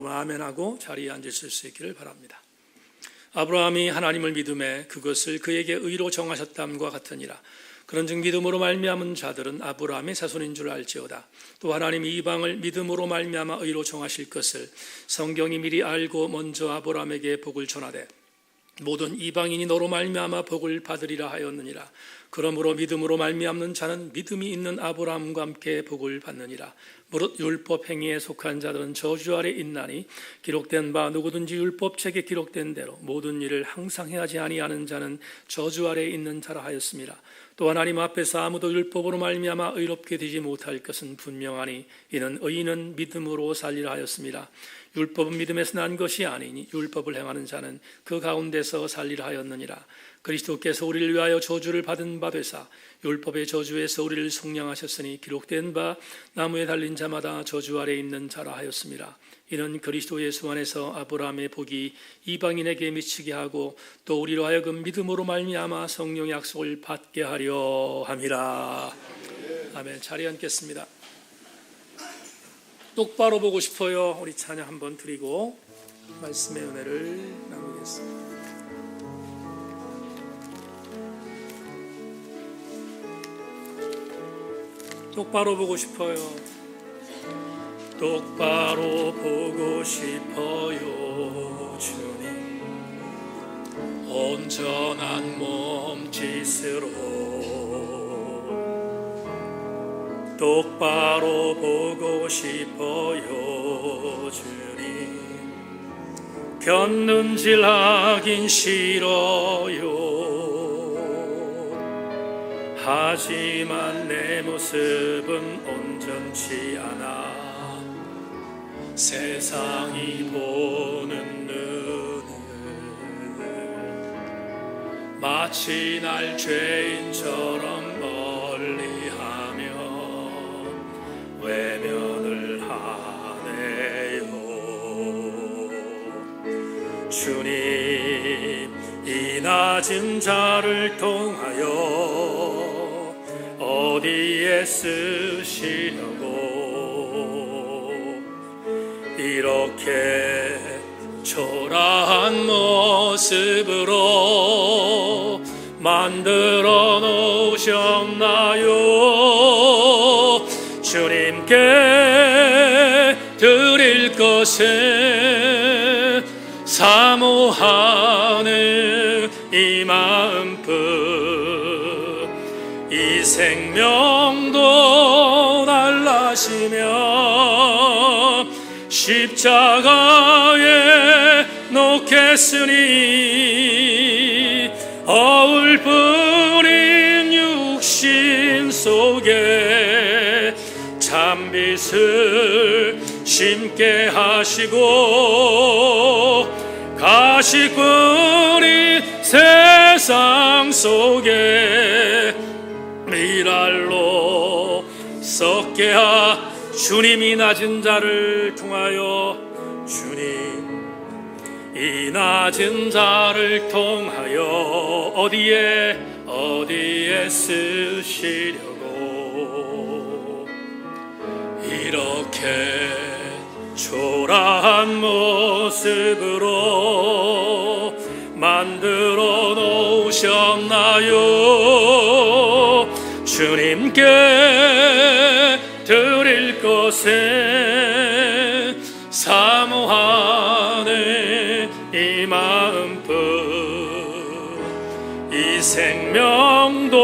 아멘하고 자리에 앉으실 수 있기를 바랍니다. 아브라함이 하나님을 믿음에 그것을 그에게 의로 정하셨담과 같으니라. 그런즉 믿음으로 말미암은 자들은 아브라함의 자손인 줄 알지어다. 또 하나님이 이방을 믿음으로 말미암아 의로 정하실 것을 성경이 미리 알고 먼저 아브라함에게 복을 전하되 모든 이방인이 너로 말미암아 복을 받으리라 하였느니라. 그러므로 믿음으로 말미암는 자는 믿음이 있는 아브라함과 함께 복을 받느니라. 무릇 율법 행위에 속한 자들은 저주 아래 있나니 기록된 바 누구든지 율법책에 기록된 대로 모든 일을 항상 행하지 아니하는 자는 저주 아래 있는 자라 하였습니다. 또 하나님 앞에서 아무도 율법으로 말미암아 의롭게 되지 못할 것은 분명하니 이는 의인은 믿음으로 살리라 하였습니다. 율법은 믿음에서 난 것이 아니니 율법을 행하는 자는 그 가운데서 살리라 하였느니라. 그리스도께서 우리를 위하여 저주를 받은 바 되사 율법의 저주에서 우리를 속량하셨으니 기록된 바 나무에 달린 자마다 저주 아래 있는 자라 하였습니다. 이는 그리스도 예수 안에서 아브라함의 복이 이방인에게 미치게 하고 또 우리로 하여금 믿음으로 말미암아 성령의 약속을 받게 하려 함이라. 아멘. 자리에 앉겠습니다. 똑바로 보고 싶어요. 우리 찬양 한번 드리고 말씀의 은혜를 나누겠습니다. 똑바로 보고 싶어요. 똑바로 보고 싶어요. 주님 온전한 몸짓으로 똑바로 보고 싶어요. 주님 곁눈질하긴 싫어요. 하지만 내 모습은 온전치 않아 세상이 보는 눈은 마치 날 죄인처럼 멀리하며 외면을 하네요. 주님 이 낮은 자를 통하여 어디에 쓰시려고 이렇게 초라한 모습으로 만들어 놓으셨나요? 주님께 드릴 것은 사모하는 이 마음뿐 이 생명도 달라시며 십자가에 놓겠으니 어울 뿌린 육신 속에 찬빛을 심게 하시고 가시 뿌린 세상 속에 미랄로 썩게 주님이 낮은 자를 통하여 주님 이 낮은 자를 통하여 어디에 쓰시려고 이렇게 초라한 모습으로 만들어 놓으셨나요? 주님께 드릴 것은 사모하는 이 마음뿐 이 생명도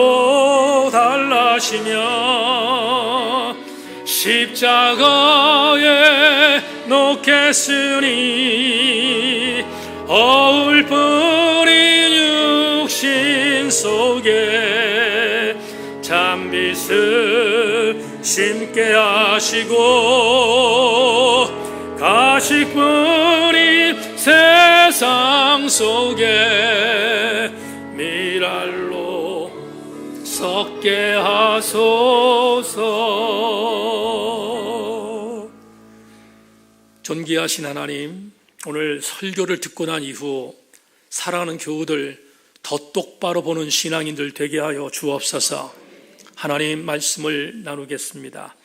달라시며 십자가에 놓겠으니 어울 뿌린 육신 속에 찬빛을 심게 하시고 가시 뿌린 세상 속에 미랄로 썩게 하소서. 존귀하신 하나님, 오늘 설교를 듣고 난 이후 사랑하는 교우들 더 똑바로 보는 신앙인들 되게 하여 주옵소서. 하나님 말씀을 나누겠습니다.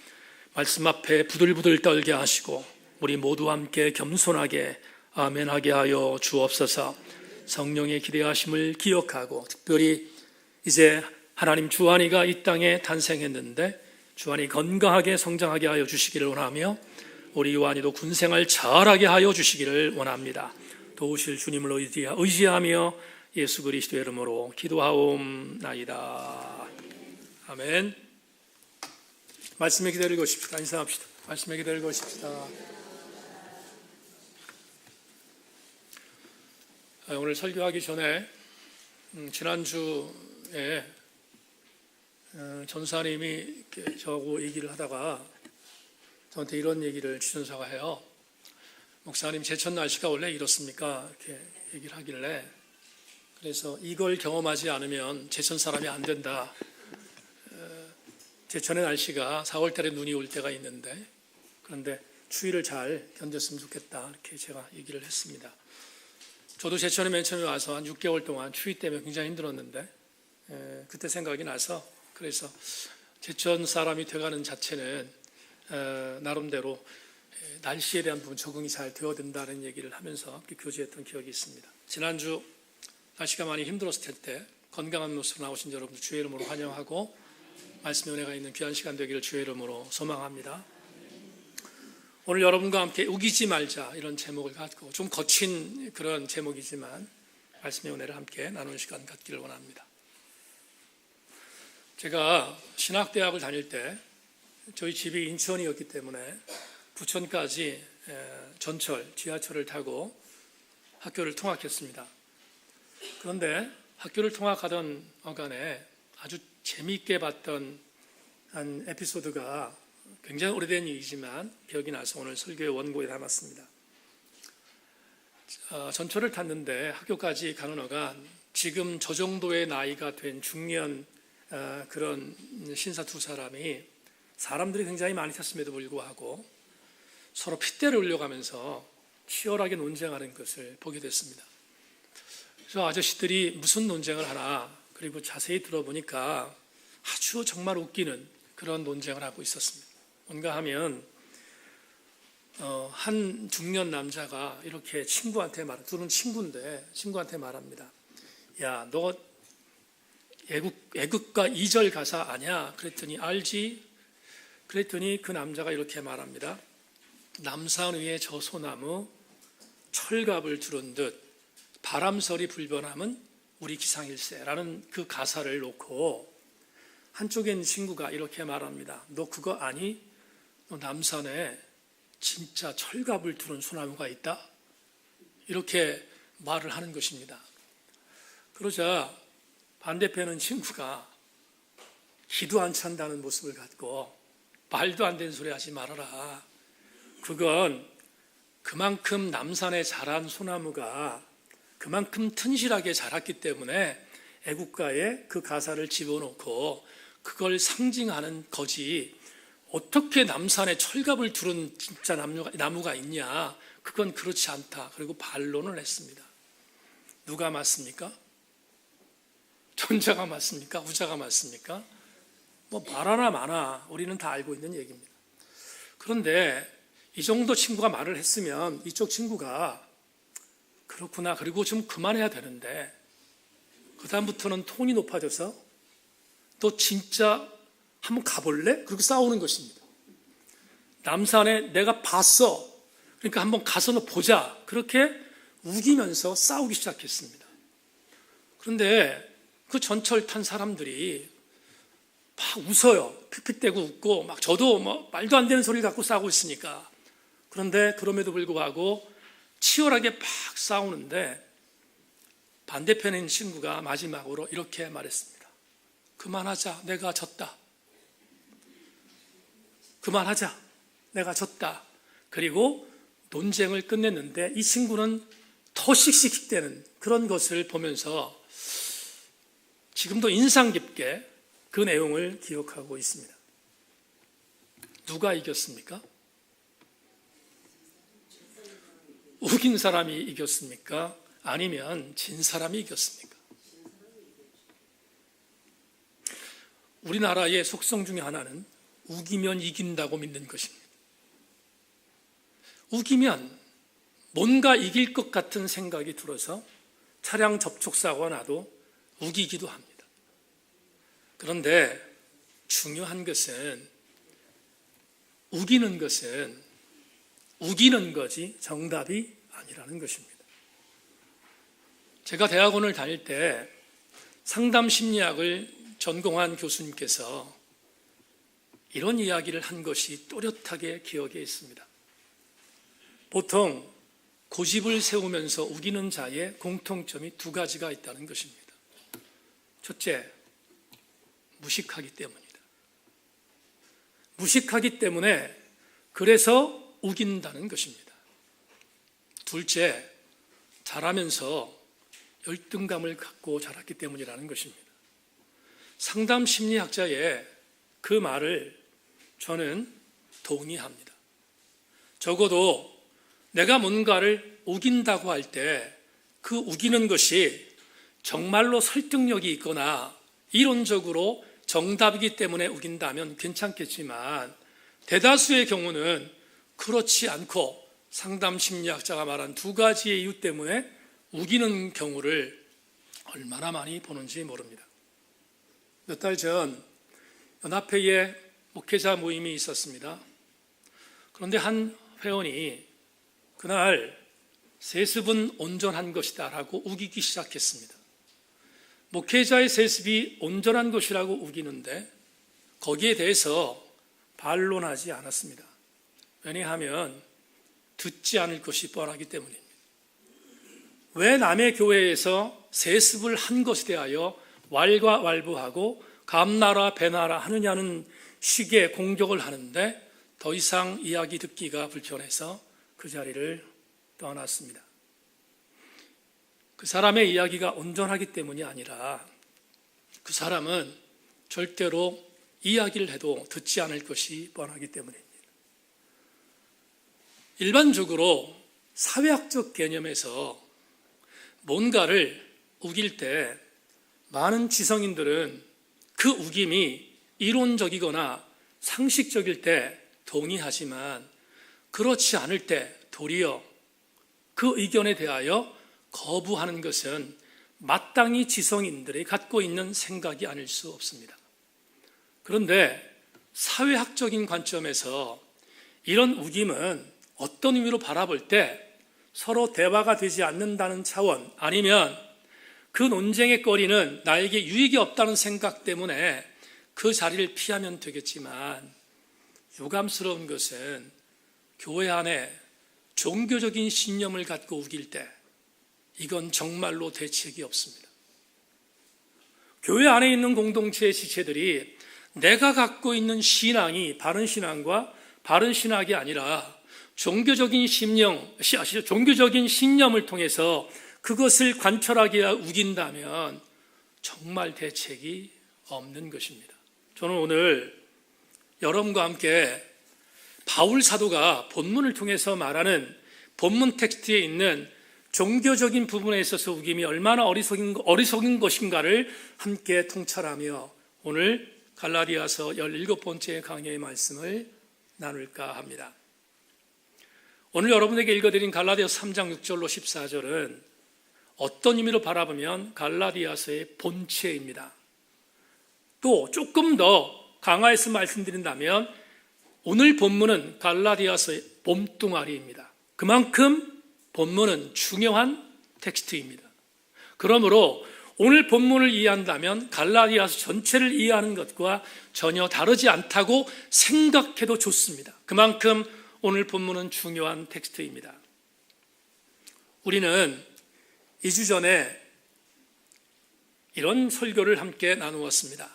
말씀 앞에 부들부들 떨게 하시고 우리 모두 함께 겸손하게 아멘하게 하여 주옵소서. 성령의 기대하심을 기억하고 특별히 이제 하나님 주한이가 이 땅에 탄생했는데 주한이 건강하게 성장하게 하여 주시기를 원하며 우리 요한이도 군생활 잘하게 하여 주시기를 원합니다. 도우실 주님을 의지하며 예수 그리스도의 이름으로 기도하옵나이다. 아멘. 말씀에 기다리고 싶시다. 인사합시다. 말씀에 기다리고 싶시다. 오늘 설교하기 전에 지난주에 전사님이 저하고 얘기를 하다가 저한테 이런 얘기를 주전사가 해요. 목사님, 제천 날씨가 원래 이렇습니까? 이렇게 얘기를 하길래, 그래서 이걸 경험하지 않으면 제천 사람이 안 된다. 제천의 날씨가 4월 달에 눈이 올 때가 있는데, 그런데 추위를 잘 견뎠으면 좋겠다. 이렇게 제가 얘기를 했습니다. 저도 제천에 맨 처음에 와서 한 6개월 동안 추위 때문에 굉장히 힘들었는데, 그때 생각이 나서, 그래서 제천 사람이 돼가는 자체는 나름대로 날씨에 대한 부분 적응이 잘 되어든다는 얘기를 하면서 교제했던 기억이 있습니다. 지난주 날씨가 많이 힘들었을 때 건강한 모습으로 나오신 여러분들 주의 이름으로 환영하고 말씀의 은혜가 있는 귀한 시간 되기를 주의 이름으로 소망합니다. 오늘 여러분과 함께 우기지 말자 이런 제목을 갖고 좀 거친 그런 제목이지만 말씀의 은혜를 함께 나누는 시간 갖기를 원합니다. 제가 신학대학을 다닐 때 저희 집이 인천이었기 때문에 부천까지 전철, 지하철을 타고 학교를 통학했습니다. 그런데 학교를 통학하던 어간에 아주 재미있게 봤던 한 에피소드가 굉장히 오래된 일이지만 기억이 나서 오늘 설교의 원고에 담았습니다. 전철을 탔는데 학교까지 가는 어간 지금 저 정도의 나이가 된 중년 그런 신사 두 사람이 사람들이 굉장히 많이 탔음에도 불구하고 서로 핏대를 흘려가면서 치열하게 논쟁하는 것을 보게 됐습니다. 그래서 아저씨들이 무슨 논쟁을 하나, 그리고 자세히 들어보니까 아주 정말 웃기는 그런 논쟁을 하고 있었습니다. 뭔가 하면 한 중년 남자가 이렇게 친구한테 둘은 친구인데 친구한테 말합니다. 야, 너 애국가 2절 가사 아냐? 그랬더니 알지? 그랬더니 그 남자가 이렇게 말합니다. 남산 위에 저 소나무 철갑을 두른 듯 바람설이 불변함은 우리 기상일세라는 그 가사를 놓고 한쪽에 있는 친구가 이렇게 말합니다. 너 그거 아니? 너 남산에 진짜 철갑을 두른 소나무가 있다? 이렇게 말을 하는 것입니다. 그러자 반대편은 친구가 기도 안 찬다는 모습을 갖고 말도 안 되는 소리 하지 말아라. 그건 그만큼 남산에 자란 소나무가 그만큼 튼실하게 자랐기 때문에 애국가에 그 가사를 집어넣고 그걸 상징하는 거지. 어떻게 남산에 철갑을 두른 진짜 나무가 있냐? 그건 그렇지 않다. 그리고 반론을 했습니다. 누가 맞습니까? 전자가 맞습니까? 후자가 맞습니까? 뭐 말하나 마나 우리는 다 알고 있는 얘기입니다. 그런데 이 정도 친구가 말을 했으면 이쪽 친구가 그렇구나, 그리고 좀 그만해야 되는데 그 다음부터는 톤이 높아져서 너 진짜 한번 가볼래? 그렇게 싸우는 것입니다. 남산에 내가 봤어. 그러니까 한번 가서 너 보자. 그렇게 우기면서 싸우기 시작했습니다. 그런데 그 전철 탄 사람들이 막 웃어요. 픽픽대고 웃고 막 저도 뭐 말도 안 되는 소리를 갖고 싸우고 있으니까. 그런데 그럼에도 불구하고 치열하게 막 싸우는데 반대편에 있는 친구가 마지막으로 이렇게 말했습니다. 그만하자. 내가 졌다. 그만하자. 내가 졌다. 그리고 논쟁을 끝냈는데 이 친구는 더 씩씩대는 그런 것을 보면서 지금도 인상 깊게 그 내용을 기억하고 있습니다. 누가 이겼습니까? 우긴 사람이 이겼습니까? 아니면 진 사람이 이겼습니까? 우리나라의 속성 중에 하나는 우기면 이긴다고 믿는 것입니다. 우기면 뭔가 이길 것 같은 생각이 들어서 차량 접촉사고가 나도 우기기도 합니다. 그런데 중요한 것은 우기는 거지 정답이 아니라는 것입니다. 제가 대학원을 다닐 때 상담심리학을 전공한 교수님께서 이런 이야기를 한 것이 또렷하게 기억에 있습니다. 보통 고집을 세우면서 우기는 자의 공통점이 두 가지가 있다는 것입니다. 첫째, 무식하기 때문이다. 무식하기 때문에 그래서 우긴다는 것입니다. 둘째, 자라면서 열등감을 갖고 자랐기 때문이라는 것입니다. 상담 심리학자의 그 말을 저는 동의합니다. 적어도 내가 뭔가를 우긴다고 할 때 그 우기는 것이 정말로 설득력이 있거나 이론적으로 정답이기 때문에 우긴다면 괜찮겠지만 대다수의 경우는 그렇지 않고 상담 심리학자가 말한 두 가지의 이유 때문에 우기는 경우를 얼마나 많이 보는지 모릅니다. 몇 달 전 연합회에 목회자 모임이 있었습니다. 그런데 한 회원이 그날 세습은 온전한 것이다 라고 우기기 시작했습니다. 목회자의 세습이 온전한 것이라고 우기는데 거기에 대해서 반론하지 않았습니다. 왜냐하면 듣지 않을 것이 뻔하기 때문입니다. 왜 남의 교회에서 세습을 한 것에 대하여 왈가왈부하고 감나라 배나라 하느냐는 식의 공격을 하는데 더 이상 이야기 듣기가 불편해서 그 자리를 떠났습니다. 그 사람의 이야기가 온전하기 때문이 아니라 그 사람은 절대로 이야기를 해도 듣지 않을 것이 뻔하기 때문입니다. 일반적으로 사회학적 개념에서 뭔가를 우길 때 많은 지성인들은 그 우김이 이론적이거나 상식적일 때 동의하지만 그렇지 않을 때 도리어 그 의견에 대하여 거부하는 것은 마땅히 지성인들이 갖고 있는 생각이 아닐 수 없습니다. 그런데 사회학적인 관점에서 이런 우김은 어떤 의미로 바라볼 때 서로 대화가 되지 않는다는 차원 아니면 그 논쟁의 거리는 나에게 유익이 없다는 생각 때문에 그 자리를 피하면 되겠지만 유감스러운 것은 교회 안에 종교적인 신념을 갖고 우길 때 이건 정말로 대책이 없습니다. 교회 안에 있는 공동체의 지체들이 내가 갖고 있는 신앙이 바른 신앙과 바른 신학이 아니라 종교적인 신념을 통해서 그것을 관철하게 우긴다면 정말 대책이 없는 것입니다. 저는 오늘 여러분과 함께 바울 사도가 본문을 통해서 말하는 본문 텍스트에 있는 종교적인 부분에 있어서 우김이 얼마나 어리석인 것인가를 함께 통찰하며 오늘 갈라디아서 17번째 강의의 말씀을 나눌까 합니다. 오늘 여러분에게 읽어드린 갈라디아서 3장 6절로 14절은 어떤 의미로 바라보면 갈라디아서의 본체입니다. 또 조금 더 강화해서 말씀드린다면 오늘 본문은 갈라디아서의 몸뚱아리입니다. 그만큼 본문은 중요한 텍스트입니다. 그러므로 오늘 본문을 이해한다면 갈라디아서 전체를 이해하는 것과 전혀 다르지 않다고 생각해도 좋습니다. 그만큼 오늘 본문은 중요한 텍스트입니다. 우리는 2주 전에 이런 설교를 함께 나누었습니다.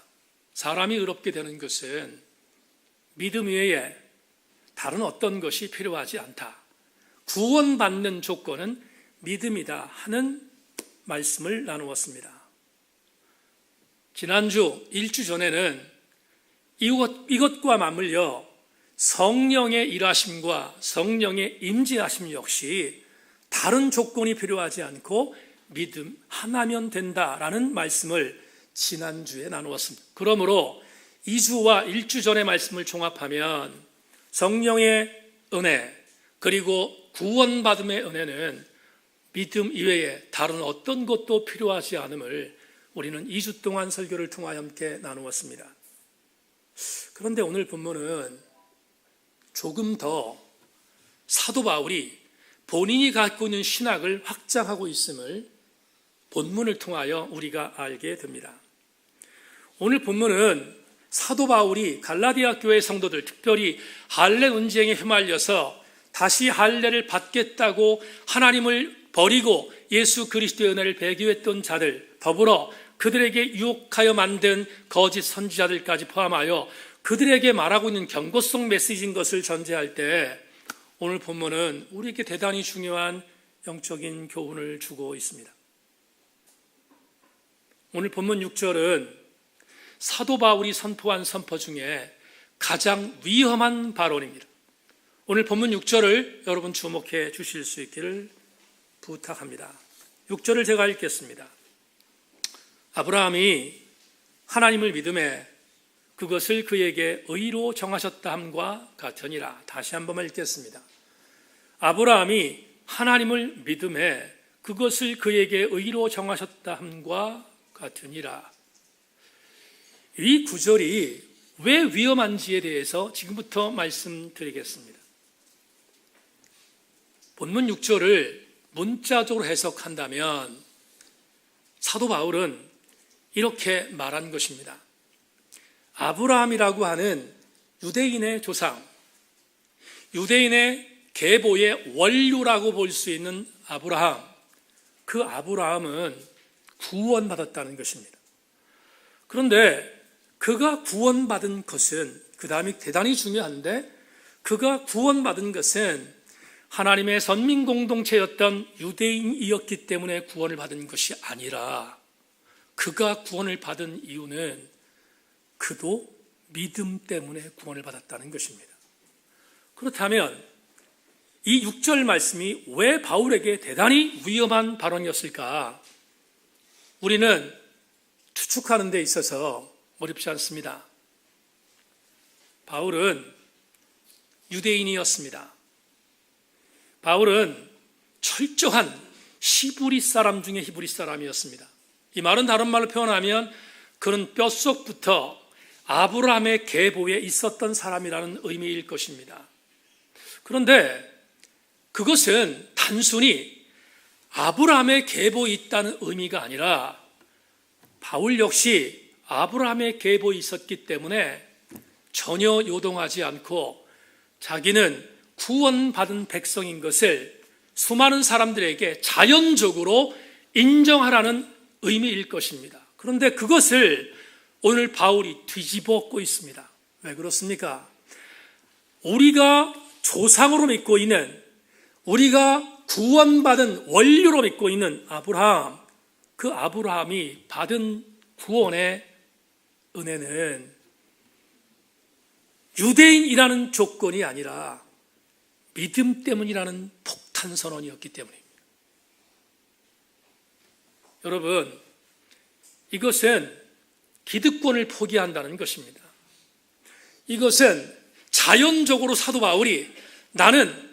사람이 의롭게 되는 것은 믿음 외에 다른 어떤 것이 필요하지 않다. 구원받는 조건은 믿음이다 하는 말씀을 나누었습니다. 지난주 1주 전에는 이것과 맞물려 성령의 일하심과 성령의 임재하심 역시 다른 조건이 필요하지 않고 믿음 하나면 된다라는 말씀을 지난주에 나누었습니다. 그러므로 2주와 1주 전의 말씀을 종합하면 성령의 은혜, 그리고 구원받음의 은혜는 믿음 이외에 다른 어떤 것도 필요하지 않음을 우리는 2주 동안 설교를 통하여 함께 나누었습니다. 그런데 오늘 본문은 조금 더 사도 바울이 본인이 갖고 있는 신학을 확장하고 있음을 본문을 통하여 우리가 알게 됩니다. 오늘 본문은 사도 바울이 갈라디아 교회 성도들, 특별히 할례 논쟁에 휘말려서 다시 할례를 받겠다고 하나님을 버리고 예수 그리스도의 은혜를 배교했던 자들, 더불어 그들에게 유혹하여 만든 거짓 선지자들까지 포함하여 그들에게 말하고 있는 경고성 메시지인 것을 전제할 때 오늘 본문은 우리에게 대단히 중요한 영적인 교훈을 주고 있습니다. 오늘 본문 6절은 사도 바울이 선포한 선포 중에 가장 위험한 발언입니다. 오늘 본문 6절을 여러분 주목해 주실 수 있기를 부탁합니다. 6절을 제가 읽겠습니다. 아브라함이 하나님을 믿음에 그것을 그에게 의로 정하셨다 함과 같으니라. 다시 한 번만 읽겠습니다. 아브라함이 하나님을 믿음에 그것을 그에게 의로 정하셨다 함과 같으니라. 이 구절이 왜 위험한지에 대해서 지금부터 말씀드리겠습니다. 본문 6절을 문자적으로 해석한다면 사도 바울은 이렇게 말한 것입니다. 아브라함이라고 하는 유대인의 조상, 유대인의 계보의 원류라고 볼 수 있는 아브라함, 그 아브라함은 구원받았다는 것입니다. 그런데 그가 구원받은 것은, 그 다음이 대단히 중요한데, 그가 구원받은 것은 하나님의 선민 공동체였던 유대인이었기 때문에 구원을 받은 것이 아니라, 그가 구원을 받은 이유는 그도 믿음 때문에 구원을 받았다는 것입니다. 그렇다면 이 6절 말씀이 왜 바울에게 대단히 위험한 발언이었을까? 우리는 추측하는 데 있어서 어렵지 않습니다. 바울은 유대인이었습니다. 바울은 철저한 히브리 사람 중에 히브리 사람이었습니다. 이 말은 다른 말로 표현하면 그는 뼛속부터 아브라함의 계보에 있었던 사람이라는 의미일 것입니다. 그런데 그것은 단순히 아브라함의 계보에 있다는 의미가 아니라 바울 역시 아브라함의 계보에 있었기 때문에 전혀 요동하지 않고 자기는 구원받은 백성인 것을 수많은 사람들에게 자연적으로 인정하라는 의미일 것입니다. 그런데 그것을 오늘 바울이 뒤집어 엎고 있습니다. 왜 그렇습니까? 우리가 조상으로 믿고 있는, 우리가 구원받은 원류로 믿고 있는 아브라함, 그 아브라함이 받은 구원의 은혜는 유대인이라는 조건이 아니라 믿음 때문이라는 폭탄 선언이었기 때문입니다. 여러분, 이것은 기득권을 포기한다는 것입니다. 이것은 자연적으로 사도 바울이 나는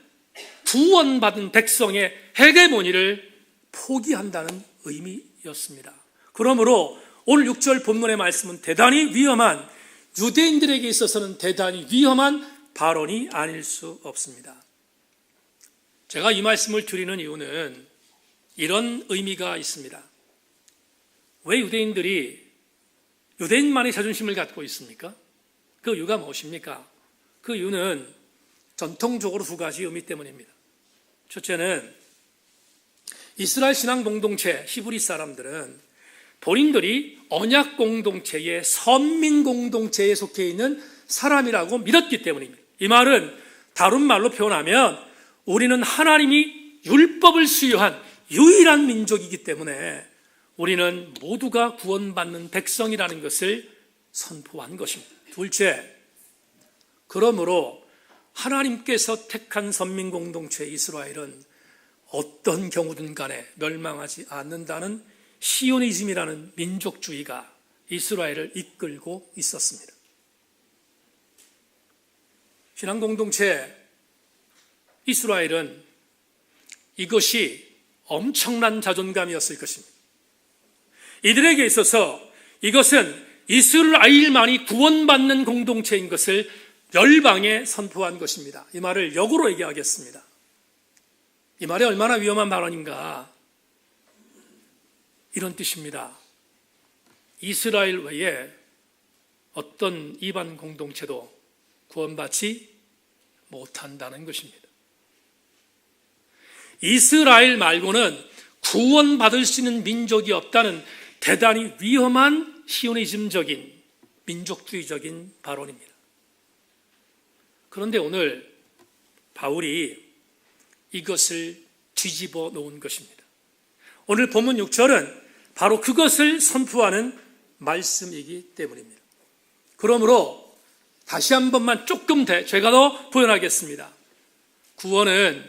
구원받은 백성의 헤게모니를 포기한다는 의미였습니다. 그러므로 오늘 6절 본문의 말씀은 대단히 위험한, 유대인들에게 있어서는 대단히 위험한 발언이 아닐 수 없습니다. 제가 이 말씀을 드리는 이유는 이런 의미가 있습니다. 왜 유대인만의 자존심을 갖고 있습니까? 그 이유가 무엇입니까? 그 이유는 전통적으로 두 가지 의미 때문입니다. 첫째는 이스라엘 신앙 공동체 히브리 사람들은 본인들이 언약 공동체의 선민 공동체에 속해 있는 사람이라고 믿었기 때문입니다. 이 말은 다른 말로 표현하면 우리는 하나님이 율법을 수여한 유일한 민족이기 때문에 우리는 모두가 구원받는 백성이라는 것을 선포한 것입니다. 둘째, 그러므로 하나님께서 택한 선민 공동체 이스라엘은 어떤 경우든 간에 멸망하지 않는다는 시오니즘이라는 민족주의가 이스라엘을 이끌고 있었습니다. 신앙 공동체 이스라엘은 이것이 엄청난 자존감이었을 것입니다. 이들에게 있어서 이것은 이스라엘만이 구원받는 공동체인 것을 열방에 선포한 것입니다. 이 말을 역으로 얘기하겠습니다. 이 말이 얼마나 위험한 발언인가. 이런 뜻입니다. 이스라엘 외에 어떤 이반 공동체도 구원받지 못한다는 것입니다. 이스라엘 말고는 구원받을 수 있는 민족이 없다는 대단히 위험한 시오니즘적인 민족주의적인 발언입니다. 그런데 오늘 바울이 이것을 뒤집어 놓은 것입니다. 오늘 본문 6절은 바로 그것을 선포하는 말씀이기 때문입니다. 그러므로 다시 한 번만 조금 제가 더 표현하겠습니다. 구원은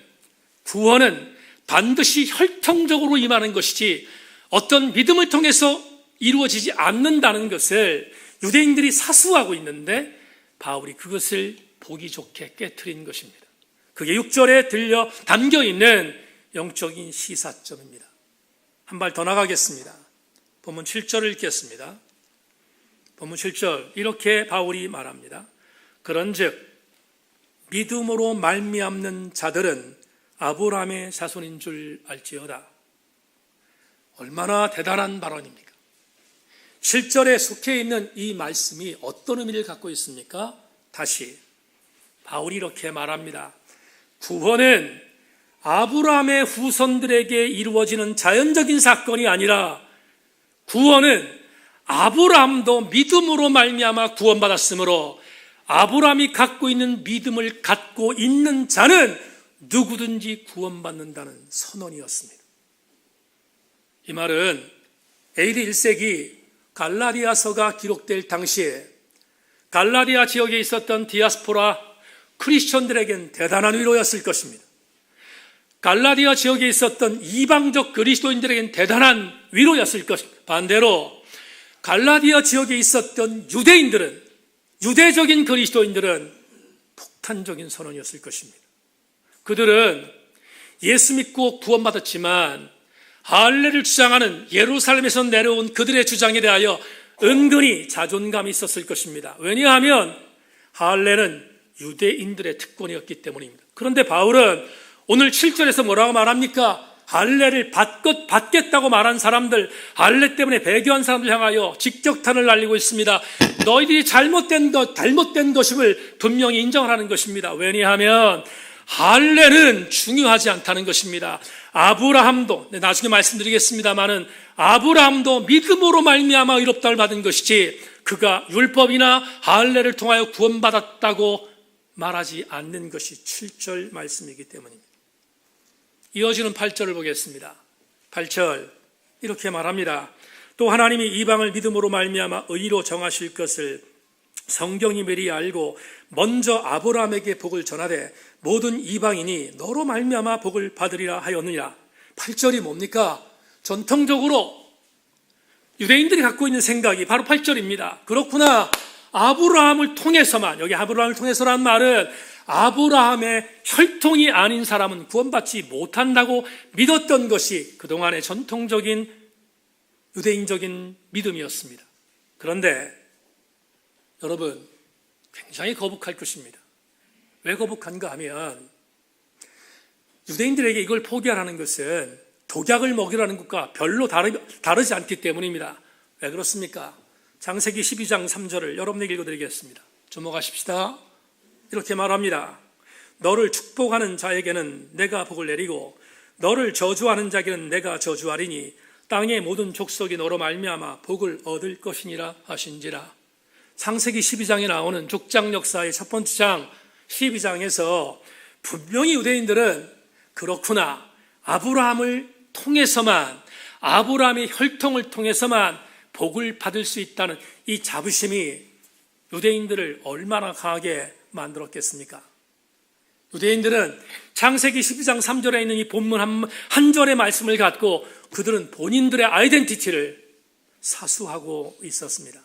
반드시 혈통적으로 임하는 것이지 어떤 믿음을 통해서 이루어지지 않는다는 것을 유대인들이 사수하고 있는데 바울이 그것을 보기 좋게 깨트린 것입니다. 그게 6절에 담겨있는 영적인 시사점입니다. 한 발 더 나가겠습니다. 본문 7절을 읽겠습니다. 본문 7절 이렇게 바울이 말합니다. 그런즉 믿음으로 말미암는 자들은 아브라함의 자손인 줄 알지어다. 얼마나 대단한 발언입니까? 7절에 속해 있는 이 말씀이 어떤 의미를 갖고 있습니까? 다시 바울이 이렇게 말합니다. 구원은 아브라함의 후손들에게 이루어지는 자연적인 사건이 아니라 구원은 아브라함도 믿음으로 말미암아 구원받았으므로 아브라함이 갖고 있는 믿음을 갖고 있는 자는 누구든지 구원받는다는 선언이었습니다. 이 말은 AD 1세기 갈라디아서가 기록될 당시에 갈라디아 지역에 있었던 디아스포라 크리스천들에겐 대단한 위로였을 것입니다. 갈라디아 지역에 있었던 이방적 그리스도인들에겐 대단한 위로였을 것입니다. 반대로 갈라디아 지역에 있었던 유대적인 그리스도인들은 폭탄적인 선언이었을 것입니다. 그들은 예수 믿고 구원받았지만 할례를 주장하는 예루살렘에서 내려온 그들의 주장에 대하여 은근히 자존감이 있었을 것입니다. 왜냐하면 할례는 유대인들의 특권이었기 때문입니다. 그런데 바울은 오늘 7절에서 뭐라고 말합니까? 할례를 받겠다고 말한 사람들, 할례 때문에 배교한 사람들 향하여 직격탄을 날리고 있습니다. 너희들이 잘못된 것임을 분명히 인정을 하는 것입니다. 왜냐하면 할례는 중요하지 않다는 것입니다. 아브라함도, 나중에 말씀드리겠습니다마는 아브라함도 믿음으로 말미암아 의롭다를 받은 것이지 그가 율법이나 할례를 통하여 구원받았다고 말하지 않는 것이 7절 말씀이기 때문입니다. 이어지는 8절을 보겠습니다. 8절 이렇게 말합니다. 또 하나님이 이방을 믿음으로 말미암아 의로 정하실 것을 성경이 미리 알고 먼저 아브라함에게 복을 전하되 모든 이방인이 너로 말미암아 복을 받으리라 하였느니라. 8절이 뭡니까? 전통적으로 유대인들이 갖고 있는 생각이 바로 8절입니다. 그렇구나. 아브라함을 통해서만, 여기 아브라함을 통해서라는 말은 아브라함의 혈통이 아닌 사람은 구원받지 못한다고 믿었던 것이 그동안의 전통적인 유대인적인 믿음이었습니다. 그런데 여러분 굉장히 거북할 것입니다. 왜 거북한가 하면 유대인들에게 이걸 포기하라는 것은 독약을 먹이라는 것과 별로 다르지 않기 때문입니다. 왜 그렇습니까? 창세기 12장 3절을 여러분에게 읽어드리겠습니다. 주목하십시다. 이렇게 말합니다. 너를 축복하는 자에게는 내가 복을 내리고 너를 저주하는 자에게는 내가 저주하리니 땅의 모든 족속이 너로 말미암아 복을 얻을 것이니라 하신지라. 창세기 12장에 나오는 족장 역사의 첫 번째 장 12장에서 분명히 유대인들은 그렇구나, 아브라함을 통해서만, 아브라함의 혈통을 통해서만 복을 받을 수 있다는 이 자부심이 유대인들을 얼마나 강하게 만들었겠습니까? 유대인들은 창세기 12장 3절에 있는 이 본문 한 절의 말씀을 갖고 그들은 본인들의 아이덴티티를 사수하고 있었습니다.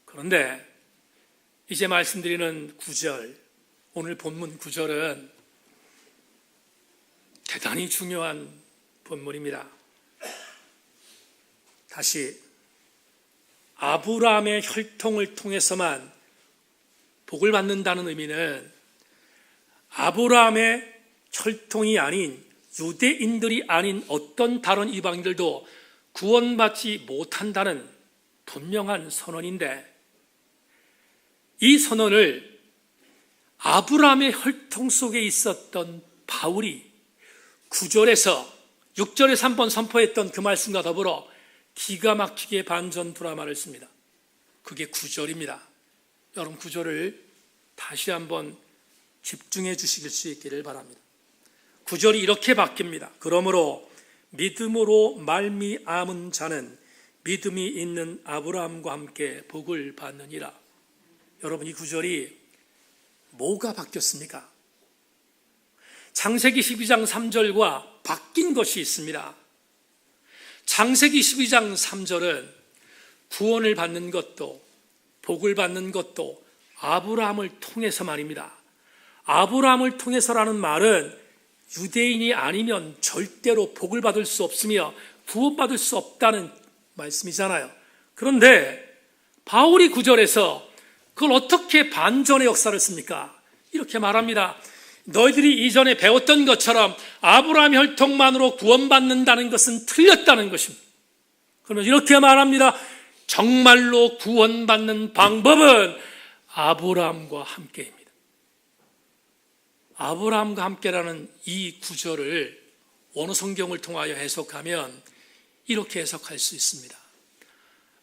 그런데 이제 말씀드리는 9절, 오늘 본문 9절은 대단히 중요한 본문입니다. 다시 아브라함의 혈통을 통해서만 복을 받는다는 의미는 아브라함의 혈통이 아닌 유대인들이 아닌 어떤 다른 이방인들도 구원받지 못한다는 분명한 선언인데, 이 선언을 아브라함의 혈통 속에 있었던 바울이 9절에서 6절에서 한번 선포했던 그 말씀과 더불어 기가 막히게 반전불화말을 씁니다. 그게 9절입니다. 여러분 9절을 다시 한번 집중해 주실 수 있기를 바랍니다. 9절이 이렇게 바뀝니다. 그러므로 믿음으로 말미암은 자는 믿음이 있는 아브라함과 함께 복을 받느니라. 여러분 이 9절이 뭐가 바뀌었습니까? 창세기 12장 3절과 바뀐 것이 있습니다. 창세기 12장 3절은 구원을 받는 것도 복을 받는 것도 아브라함을 통해서 말입니다. 아브라함을 통해서라는 말은 유대인이 아니면 절대로 복을 받을 수 없으며 구원받을 수 없다는 말씀이잖아요. 그런데 바울이 9절에서 그걸 어떻게 반전의 역사를 씁니까? 이렇게 말합니다. 너희들이 이전에 배웠던 것처럼 아브라함 혈통만으로 구원받는다는 것은 틀렸다는 것입니다. 그러면 이렇게 말합니다. 정말로 구원받는 방법은 아브라함과 함께입니다. 아브라함과 함께라는 이 구절을 원어 성경을 통하여 해석하면 이렇게 해석할 수 있습니다.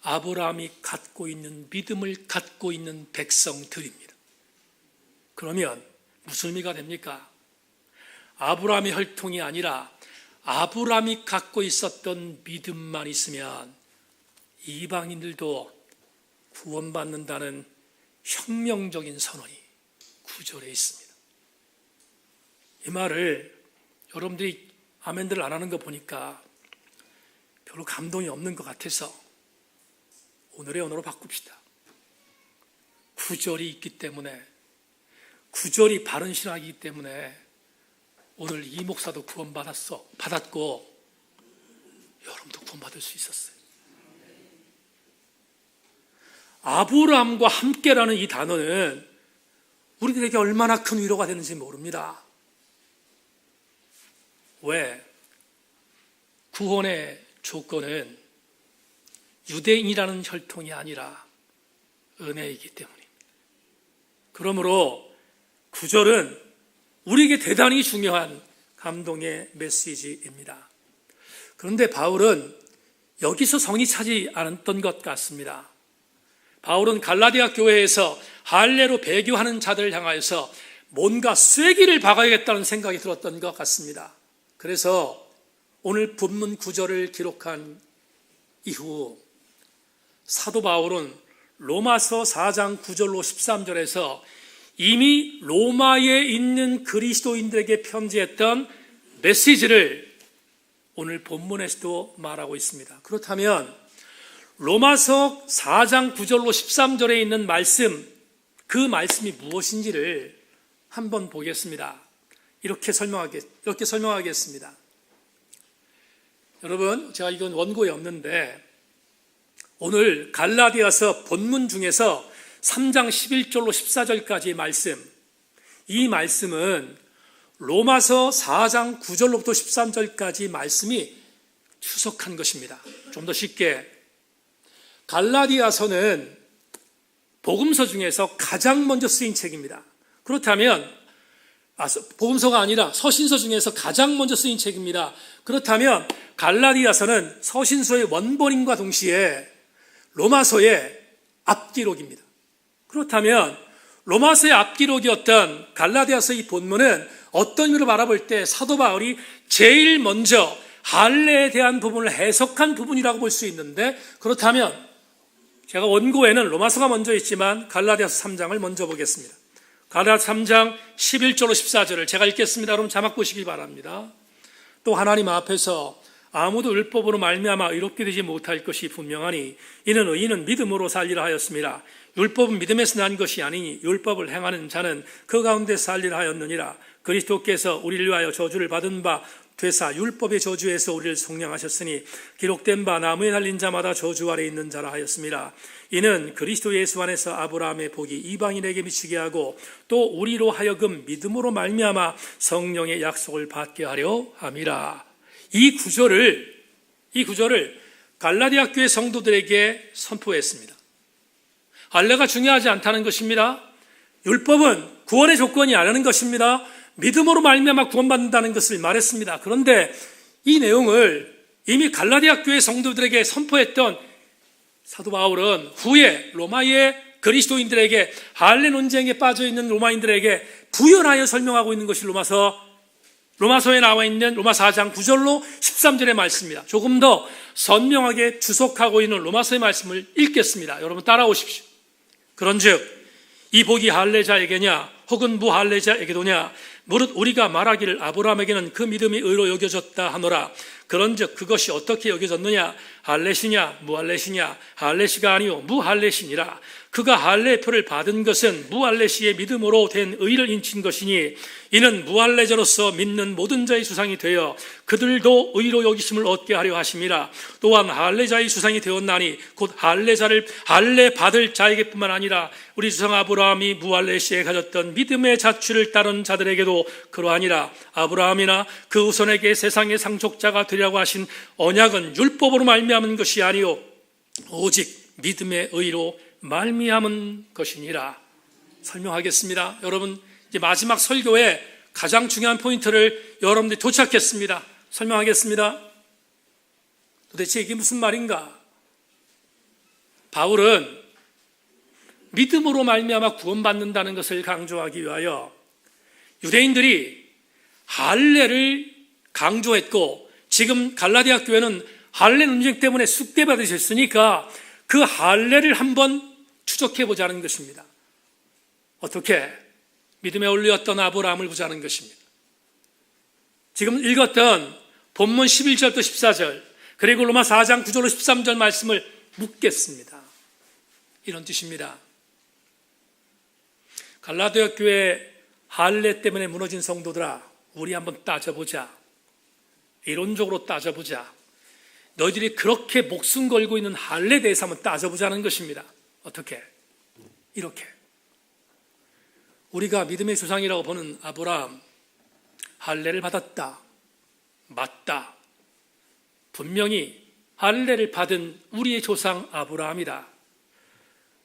아브라함이 갖고 있는 믿음을 갖고 있는 백성들입니다. 그러면 무슨 의미가 됩니까? 아브라함의 혈통이 아니라 아브라함이 갖고 있었던 믿음만 있으면 이방인들도 구원받는다는 혁명적인 선언이 9절에 있습니다. 이 말을 여러분들이 아멘들을 안 하는 거 보니까 별로 감동이 없는 것 같아서 오늘의 언어로 바꿉시다. 9절이 있기 때문에, 9절이 바른 신학이기 때문에 오늘 이 목사도 받았고 여러분도 구원받을 수 있었어요. 아브라함과 함께라는 이 단어는 우리들에게 얼마나 큰 위로가 되는지 모릅니다. 왜? 구원의 조건은 유대인이라는 혈통이 아니라 은혜이기 때문입니다. 그러므로 9절은 우리에게 대단히 중요한 감동의 메시지입니다. 그런데 바울은 여기서 성이 차지 않았던 것 같습니다. 바울은 갈라디아 교회에서 할례로 배교하는 자들을 향하여서 뭔가 쐐기를 박아야겠다는 생각이 들었던 것 같습니다. 그래서 오늘 본문 9절을 기록한 이후 사도 바울은 로마서 4장 9절로 13절에서 이미 로마에 있는 그리스도인들에게 편지했던 메시지를 오늘 본문에서도 말하고 있습니다. 그렇다면 로마서 4장 9절로 13절에 있는 말씀, 그 말씀이 무엇인지를 한번 보겠습니다. 이렇게 설명하겠습니다. 여러분, 제가 이건 원고에 없는데 오늘 갈라디아서 본문 중에서 3장 11절로 14절까지의 말씀, 이 말씀은 로마서 4장 9절로부터 13절까지 말씀이 추석한 것입니다. 좀 더 쉽게, 갈라디아서는 복음서 중에서 가장 먼저 쓰인 책입니다. 그렇다면 복음서가 아니라 서신서 중에서 가장 먼저 쓰인 책입니다. 그렇다면 갈라디아서는 서신서의 원본인과 동시에 로마서의 앞기록입니다. 그렇다면 로마서의 앞기록이었던 갈라디아서 이 본문은 어떤 의미로 바라볼 때 사도 바울이 제일 먼저 할례에 대한 부분을 해석한 부분이라고 볼 수 있는데, 그렇다면 제가 원고에는 로마서가 먼저 있지만 갈라디아서 3장을 먼저 보겠습니다. 갈라디아서 3장 11절로 14절을 제가 읽겠습니다. 여러분 자막 보시기 바랍니다. 또 하나님 앞에서 아무도 율법으로 말미암아 의롭게 되지 못할 것이 분명하니 이는 의인은 믿음으로 살리라 하였습니다. 율법은 믿음에서 난 것이 아니니 율법을 행하는 자는 그 가운데 살리라 하였느니라. 그리스도께서 우리를 위하여 저주를 받은 바 되사 율법의 저주에서 우리를 속량하셨으니 기록된 바 나무에 달린 자마다 저주 아래 있는 자라 하였습니다. 이는 그리스도 예수 안에서 아브라함의 복이 이방인에게 미치게 하고 또 우리로 하여금 믿음으로 말미암아 성령의 약속을 받게 하려 함이라. 이 구절을 갈라디아 교회 성도들에게 선포했습니다. 할례가 중요하지 않다는 것입니다. 율법은 구원의 조건이 아니라는 것입니다. 믿음으로 말미암아 구원받는다는 것을 말했습니다. 그런데 이 내용을 이미 갈라디아 교회 성도들에게 선포했던 사도 바울은 후에 로마의 그리스도인들에게 할례 논쟁에 빠져 있는 로마인들에게 부연하여 설명하고 있는 것이 로마서에 나와 있는 로마 4장 9절로 13절의 말씀입니다. 조금 더 선명하게 주석하고 있는 로마서의 말씀을 읽겠습니다. 여러분 따라오십시오. 그런즉 이 복이 할례자에게냐 혹은 무할례자에게도냐 무릇 우리가 말하기를 아브라함에게는 그 믿음이 의로 여겨졌다 하노라. 그런즉 그것이 어떻게 여겨졌느냐? 할례시냐 무할례시냐? 할례시가 아니요 무할례시니라. 그가 할례의 표를 받은 것은 무할례시의 믿음으로 된 의를 인친 것이니 이는 무할례자로서 믿는 모든 자의 수상이 되어 그들도 의로 여기심을 얻게 하려 하심이라. 또한 할례자의 수상이 되었나니 곧 할례 받을 자에게뿐만 아니라 우리 주상 아브라함이 무할례시에 가졌던 믿음의 자취를 따른 자들에게도 그러하니라. 아브라함이나 그 후손에게 세상의 상속자가 되려고 하신 언약은 율법으로 말미암은 것이 아니요 오직 믿음의 의로 말미암은 것이니라. 설명하겠습니다. 여러분 이제 마지막 설교의 가장 중요한 포인트를 여러분들이 도착했습니다. 설명하겠습니다. 도대체 이게 무슨 말인가? 바울은 믿음으로 말미암아 구원받는다는 것을 강조하기 위하여 유대인들이 할례를 강조했고 지금 갈라디아 교회는 할례 논쟁 때문에 쑥대받으셨으니까 그 할례를 한번 추적해 보자는 것입니다. 어떻게? 믿음에 올렸던 아브라함을 보자는 것입니다. 지금 읽었던 본문 11절부터 14절 그리고 로마 4장 9절로 13절 말씀을 묻겠습니다. 이런 뜻입니다. 갈라디아 교회 할례 때문에 무너진 성도들아, 우리 한번 따져보자. 이론적으로 따져보자. 너희들이 그렇게 목숨 걸고 있는 할례에 대해서 한번 따져보자는 것입니다. 어떻게? 이렇게. 우리가 믿음의 조상이라고 보는 아브라함, 할례를 받았다. 맞다. 분명히 할례를 받은 우리의 조상 아브라함이다.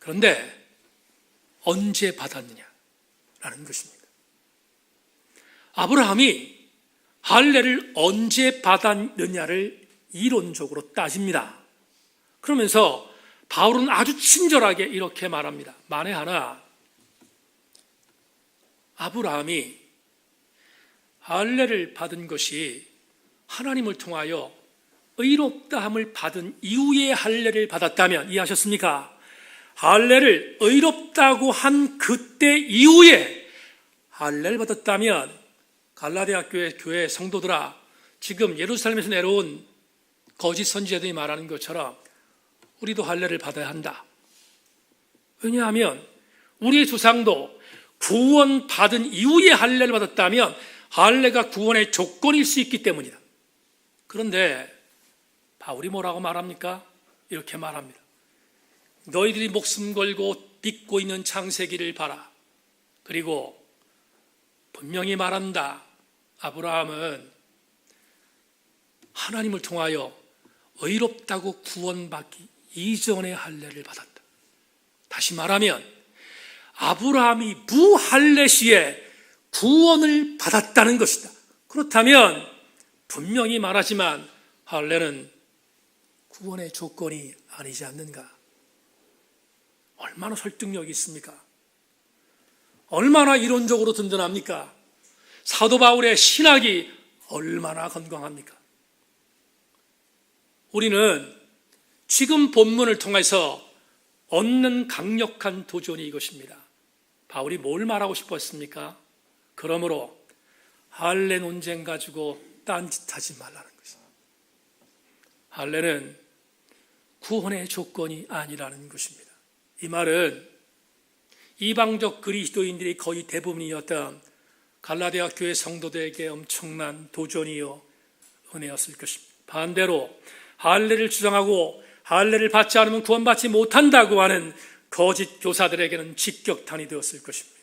그런데 언제 받았느냐라는 것입니다. 아브라함이 할례를 언제 받았느냐를 이론적으로 따집니다. 그러면서 바울은 아주 친절하게 이렇게 말합니다. 만에 하나 아브라함이 할례를 받은 것이 하나님을 통하여 의롭다함을 받은 이후에 할례를 받았다면, 이해하셨습니까? 할례를 의롭다고 한 그때 이후에 할례를 받았다면 갈라디아 교회 성도들아, 지금 예루살렘에서 내려온 거짓 선지자들이 말하는 것처럼 우리도 할례를 받아야 한다. 왜냐하면 우리의 조상도 구원받은 이후에 할례를 받았다면 할례가 구원의 조건일 수 있기 때문이다. 그런데 바울이 뭐라고 말합니까? 이렇게 말합니다. 너희들이 목숨 걸고 믿고 있는 창세기를 봐라. 그리고 분명히 말한다. 아브라함은 하나님을 통하여 의롭다고 구원받기 이전에 할례를 받았다. 다시 말하면 아브라함이 무할례 시에 구원을 받았다는 것이다. 그렇다면 분명히 말하지만 할례는 구원의 조건이 아니지 않는가? 얼마나 설득력이 있습니까? 얼마나 이론적으로 든든합니까? 사도 바울의 신학이 얼마나 건강합니까? 우리는 지금 본문을 통해서 얻는 강력한 도전이 이것입니다. 바울이 뭘 말하고 싶었습니까? 그러므로 할례 논쟁 가지고 딴짓하지 말라는 것입니다. 할례는 구원의 조건이 아니라는 것입니다. 이 말은 이방적 그리스도인들이 거의 대부분이었던 갈라디아 교회 성도들에게 엄청난 도전이요 은혜였을 것입니다. 반대로 할례를 주장하고 할례를 받지 않으면 구원받지 못한다고 하는 거짓 교사들에게는 직격탄이 되었을 것입니다.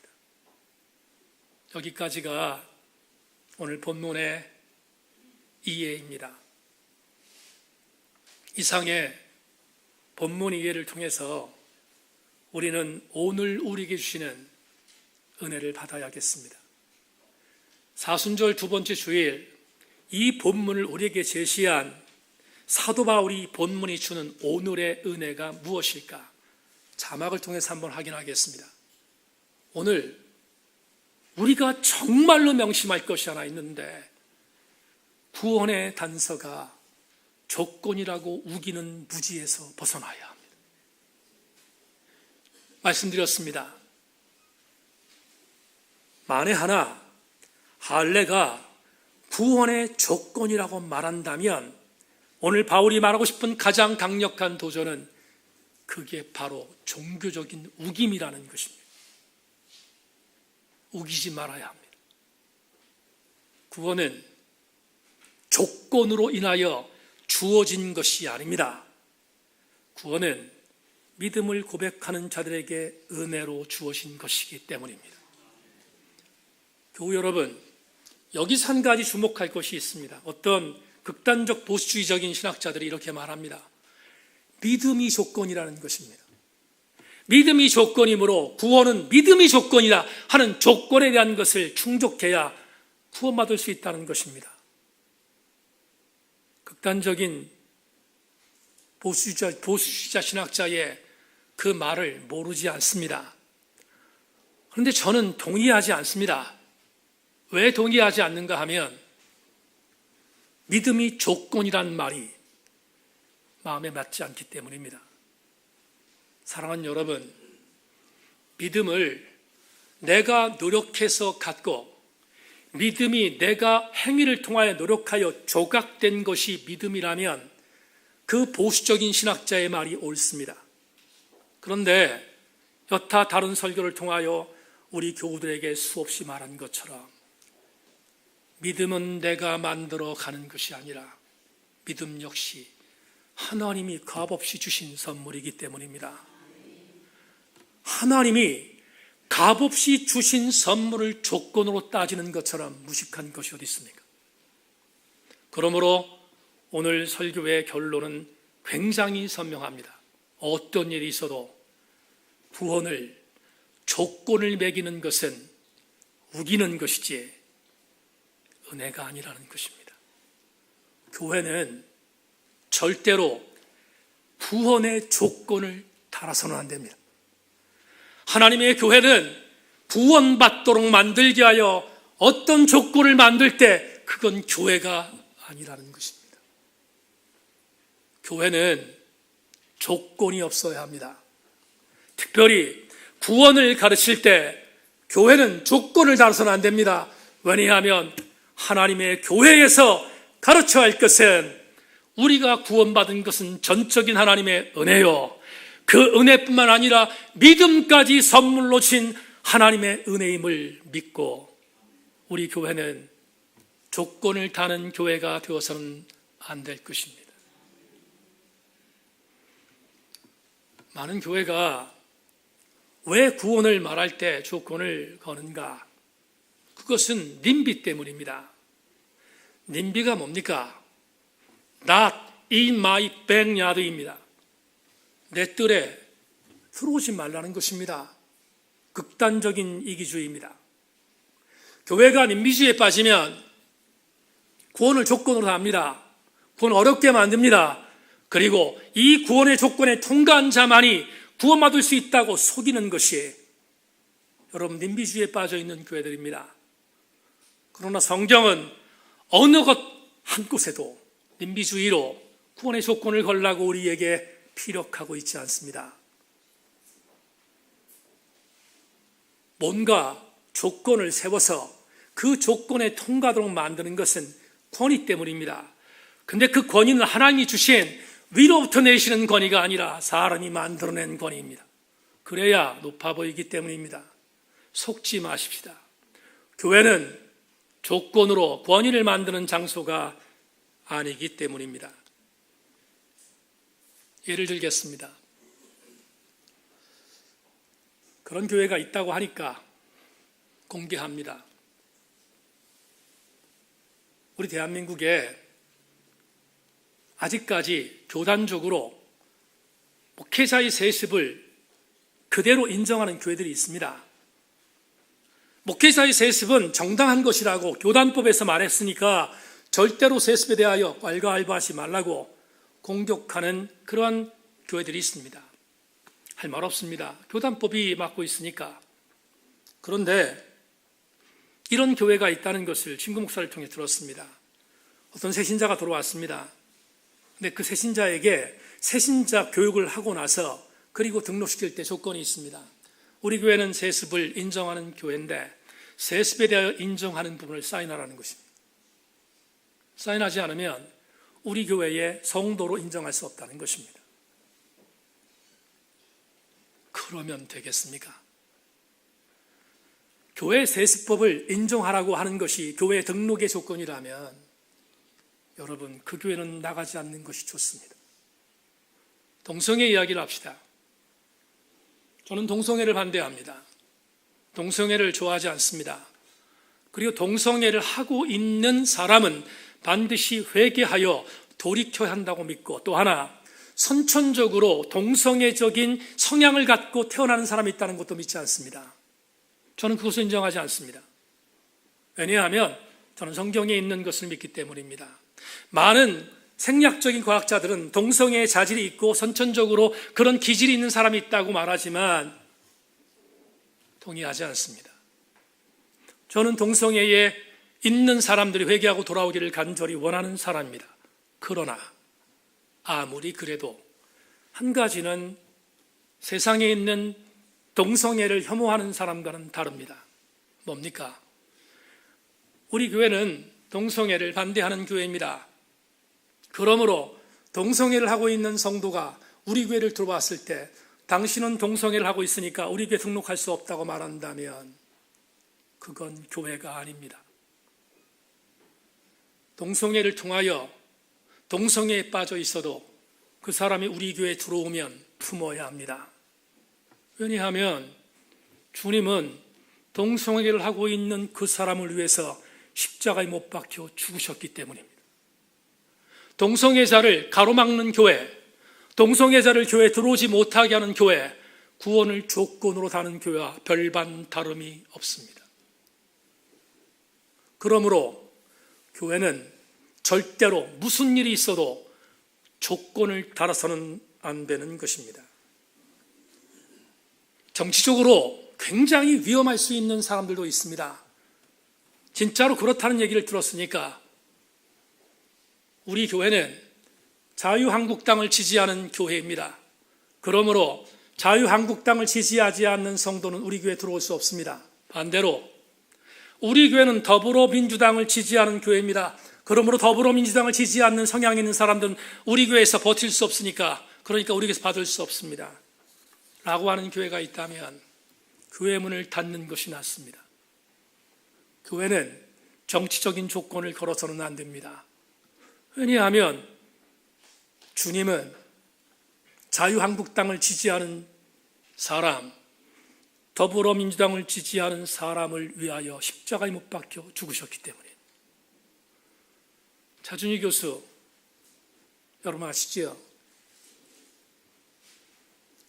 여기까지가 오늘 본문의 이해입니다. 이상의 본문 이해를 통해서 우리는 오늘 우리에게 주시는 은혜를 받아야겠습니다. 사순절 두 번째 주일, 이 본문을 우리에게 제시한 사도 바울이 본문이 주는 오늘의 은혜가 무엇일까? 자막을 통해서 한번 확인하겠습니다. 오늘 우리가 정말로 명심할 것이 하나 있는데, 구원의 단서가 조건이라고 우기는 무지에서 벗어나야 합니다. 말씀드렸습니다. 만에 하나 할례가 구원의 조건이라고 말한다면 오늘 바울이 말하고 싶은 가장 강력한 도전은 그게 바로 종교적인 우김이라는 것입니다. 우기지 말아야 합니다. 구원은 조건으로 인하여 주어진 것이 아닙니다. 구원은 믿음을 고백하는 자들에게 은혜로 주어진 것이기 때문입니다. 교우 여러분, 여기서 한 가지 주목할 것이 있습니다. 어떤 극단적 보수주의적인 신학자들이 이렇게 말합니다. 믿음이 조건이라는 것입니다. 믿음이 조건이므로 구원은 믿음이 조건이라 하는 조건에 대한 것을 충족해야 구원받을 수 있다는 것입니다. 극단적인 보수주의자 신학자의 그 말을 모르지 않습니다. 그런데 저는 동의하지 않습니다. 왜 동의하지 않는가 하면 믿음이 조건이란 말이 마음에 맞지 않기 때문입니다. 사랑하는 여러분, 믿음을 내가 노력해서 갖고 믿음이 내가 행위를 통하여 노력하여 조각된 것이 믿음이라면 그 보수적인 신학자의 말이 옳습니다. 그런데 여타 다른 설교를 통하여 우리 교우들에게 수없이 말한 것처럼 믿음은 내가 만들어 가는 것이 아니라 믿음 역시 하나님이 값없이 주신 선물이기 때문입니다. 하나님이 값없이 주신 선물을 조건으로 따지는 것처럼 무식한 것이 어디 있습니까? 그러므로 오늘 설교의 결론은 굉장히 선명합니다. 어떤 일이 있어도 구원을 조건을 매기는 것은 우기는 것이지 은혜가 아니라는 것입니다. 교회는 절대로 구원의 조건을 달아서는 안 됩니다. 하나님의 교회는 구원받도록 만들게 하여 어떤 조건을 만들 때 그건 교회가 아니라는 것입니다. 교회는 조건이 없어야 합니다. 특별히 구원을 가르칠 때 교회는 조건을 달아서는 안 됩니다. 왜냐하면 하나님의 교회에서 가르쳐야 할 것은 우리가 구원받은 것은 전적인 하나님의 은혜요, 그 은혜뿐만 아니라 믿음까지 선물로 진 하나님의 은혜임을 믿고 우리 교회는 조건을 다는 교회가 되어서는 안 될 것입니다. 많은 교회가 왜 구원을 말할 때 조건을 거는가? 그것은 님비 때문입니다. 님비가 뭡니까? Not in my backyard입니다. 내 뜰에 들어오지 말라는 것입니다. 극단적인 이기주의입니다. 교회가 님비주의에 빠지면 구원을 조건으로 합니다. 구원 어렵게 만듭니다. 그리고 이 구원의 조건에 통과한 자만이 구원받을 수 있다고 속이는 것이 여러분 님비주의에 빠져 있는 교회들입니다. 그러나 성경은 어느 것 한 곳에도 님비주의로 구원의 조건을 걸라고 우리에게 피력하고 있지 않습니다. 뭔가 조건을 세워서 그 조건에 통과하도록 만드는 것은 권위 때문입니다. 근데 그 권위는 하나님이 주신 위로부터 내시는 권위가 아니라 사람이 만들어낸 권위입니다. 그래야 높아 보이기 때문입니다. 속지 마십시다. 교회는 조건으로 권위를 만드는 장소가 아니기 때문입니다. 예를 들겠습니다. 그런 교회가 있다고 하니까 공개합니다. 우리 대한민국에 아직까지 교단적으로 목회자의 세습을 그대로 인정하는 교회들이 있습니다. 목회자의 세습은 정당한 것이라고 교단법에서 말했으니까 절대로 세습에 대하여 왈가왈부하지 말라고 공격하는 그러한 교회들이 있습니다. 할 말 없습니다. 교단법이 막고 있으니까. 그런데 이런 교회가 있다는 것을 친구 목사를 통해 들었습니다. 어떤 새신자가 들어왔습니다. 근데 그 새신자에게 새신자 교육을 하고 나서 그리고 등록시킬 때 조건이 있습니다. 우리 교회는 세습을 인정하는 교회인데 세습에 대하여 인정하는 부분을 사인하라는 것입니다. 사인하지 않으면 우리 교회의 성도로 인정할 수 없다는 것입니다. 그러면 되겠습니까? 교회 세습법을 인정하라고 하는 것이 교회 등록의 조건이라면 여러분, 그 교회는 나가지 않는 것이 좋습니다. 동성애 이야기를 합시다. 저는 동성애를 반대합니다. 동성애를 좋아하지 않습니다. 그리고 동성애를 하고 있는 사람은 반드시 회개하여 돌이켜야 한다고 믿고, 또 하나 선천적으로 동성애적인 성향을 갖고 태어나는 사람이 있다는 것도 믿지 않습니다. 저는 그것을 인정하지 않습니다. 왜냐하면 저는 성경에 있는 것을 믿기 때문입니다. 많은 생략적인 과학자들은 동성애의 자질이 있고 선천적으로 그런 기질이 있는 사람이 있다고 말하지만 동의하지 않습니다. 저는 동성애에 있는 사람들이 회개하고 돌아오기를 간절히 원하는 사람입니다. 그러나 아무리 그래도 한 가지는 세상에 있는 동성애를 혐오하는 사람과는 다릅니다. 뭡니까? 우리 교회는 동성애를 반대하는 교회입니다. 그러므로 동성애를 하고 있는 성도가 우리 교회를 들어왔을 때 당신은 동성애를 하고 있으니까 우리 교회 등록할 수 없다고 말한다면 그건 교회가 아닙니다. 동성애를 통하여 동성애에 빠져 있어도 그 사람이 우리 교회에 들어오면 품어야 합니다. 왜냐하면 주님은 동성애를 하고 있는 그 사람을 위해서 십자가에 못 박혀 죽으셨기 때문입니다. 동성애자를 가로막는 교회, 동성애자를 교회에 들어오지 못하게 하는 교회, 구원을 조건으로 다는 교회와 별반 다름이 없습니다. 그러므로 교회는 절대로 무슨 일이 있어도 조건을 달아서는 안 되는 것입니다. 정치적으로 굉장히 위험할 수 있는 사람들도 있습니다. 진짜로 그렇다는 얘기를 들었으니까 우리 교회는 자유한국당을 지지하는 교회입니다. 그러므로 자유한국당을 지지하지 않는 성도는 우리 교회에 들어올 수 없습니다. 반대로 우리 교회는 더불어민주당을 지지하는 교회입니다. 그러므로 더불어민주당을 지지하지 않는 성향이 있는 사람들은 우리 교회에서 버틸 수 없으니까, 그러니까 우리 교회에서 받을 수 없습니다 라고 하는 교회가 있다면 교회 문을 닫는 것이 낫습니다. 교회는 정치적인 조건을 걸어서는 안 됩니다. 왜냐하면 주님은 자유한국당을 지지하는 사람, 더불어민주당을 지지하는 사람을 위하여 십자가에 못 박혀 죽으셨기 때문에. 차준희 교수, 여러분 아시죠?